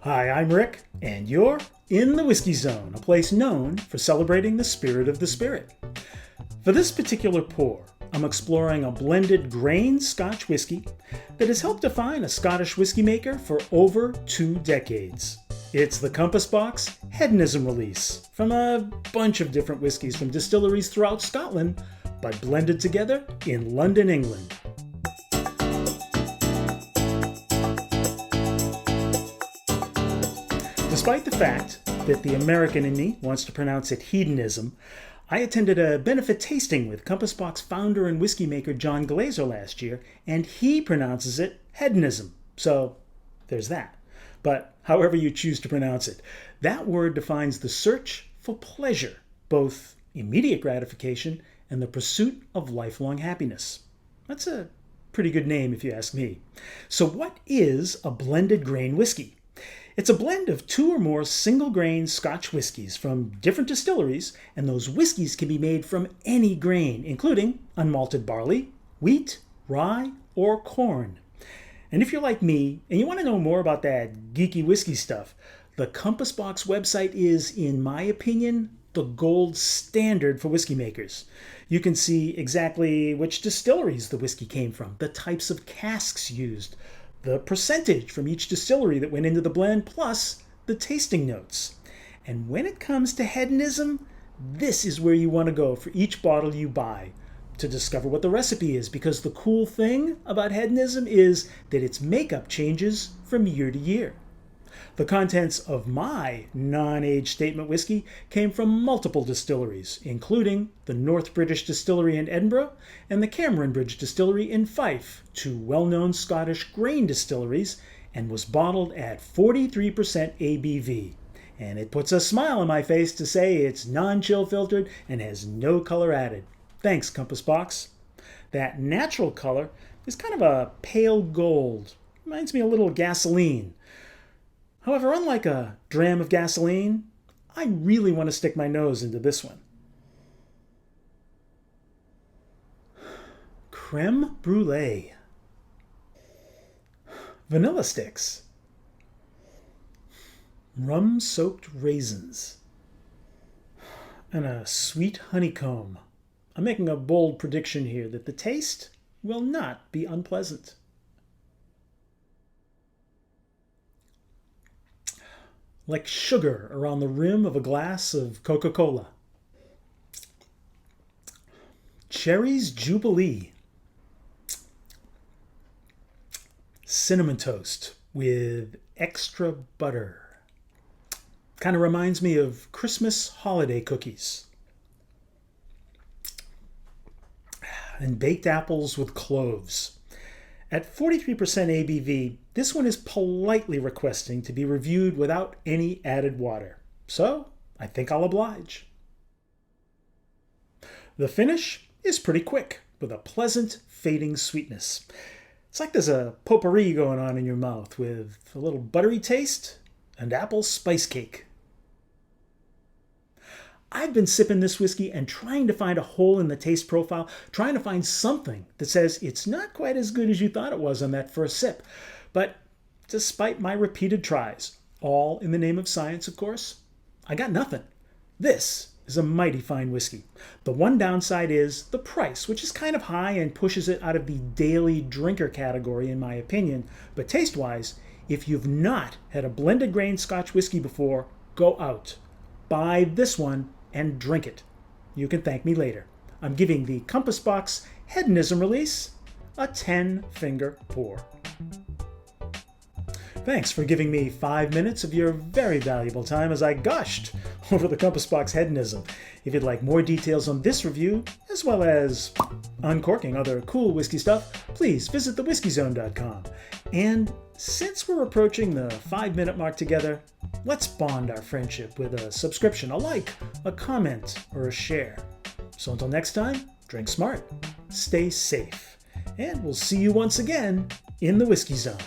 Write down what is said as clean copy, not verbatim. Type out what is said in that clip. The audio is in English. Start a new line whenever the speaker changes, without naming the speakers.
Hi, I'm Rick, and you're in the Whiskey Zone, a place known for celebrating the spirit of the spirit. For this particular pour, I'm exploring a blended grain Scotch whiskey that has helped define a Scottish whiskey maker for over 2 decades. It's the Compass Box Hedonism release from a bunch of different whiskeys from distilleries throughout Scotland, but blended together in London, England. Despite the fact that the American in me wants to pronounce it hedonism, I attended a benefit tasting with Compass Box founder and whiskey maker John Glazer last year, and he pronounces it hedonism. So there's that. But however you choose to pronounce it, that word defines the search for pleasure, both immediate gratification and the pursuit of lifelong happiness. That's a pretty good name if you ask me. So what is a blended grain whiskey? It's a blend of 2 or more single-grain Scotch whiskies from different distilleries, and those whiskeys can be made from any grain, including unmalted barley, wheat, rye, or corn. And if you're like me, and you want to know more about that geeky whiskey stuff, the Compass Box website is, in my opinion, the gold standard for whiskey makers. You can see exactly which distilleries the whiskey came from, the types of casks used, the percentage from each distillery that went into the blend, plus the tasting notes. And when it comes to hedonism, this is where you want to go for each bottle you buy to discover what the recipe is, because the cool thing about hedonism is that its makeup changes from year to year. The contents of my non-age statement whiskey came from multiple distilleries, including the North British Distillery in Edinburgh and the Cameron Bridge Distillery in Fife, 2 well-known Scottish grain distilleries, and was bottled at 43% ABV. And it puts a smile on my face to say it's non-chill filtered and has no color added. Thanks, Compass Box. That natural color is kind of a pale gold. Reminds me a little of gasoline. However, unlike a dram of gasoline, I really want to stick my nose into this one. Creme brulee. Vanilla sticks. Rum-soaked raisins. And a sweet honeycomb. I'm making a bold prediction here that the taste will not be unpleasant. Like sugar around the rim of a glass of Coca-Cola. Cherries Jubilee. Cinnamon toast with extra butter. Kind of reminds me of Christmas holiday cookies. And baked apples with cloves. At 43% ABV, this one is politely requesting to be reviewed without any added water. So, I think I'll oblige. The finish is pretty quick, with a pleasant, fading sweetness. It's like there's a potpourri going on in your mouth with a little buttery taste and apple spice cake. I've been sipping this whiskey and trying to find a hole in the taste profile, trying to find something that says it's not quite as good as you thought it was on that first sip. But despite my repeated tries, all in the name of science, of course, I got nothing. This is a mighty fine whiskey. The one downside is the price, which is kind of high and pushes it out of the daily drinker category, in my opinion. But taste-wise, if you've not had a blended grain Scotch whiskey before, go out. Buy this one and drink it. You can thank me later. I'm giving the Compass Box Hedonism release a 10-finger pour. Thanks for giving me 5 minutes of your very valuable time as I gushed over the Compass Box Hedonism. If you'd like more details on this review, as well as uncorking other cool whiskey stuff, please visit thewhiskeyzone.com. And since we're approaching the 5-minute mark together, let's bond our friendship with a subscription, a like, a comment, or a share. So until next time, drink smart, stay safe, and we'll see you once again in the Whiskey Zone.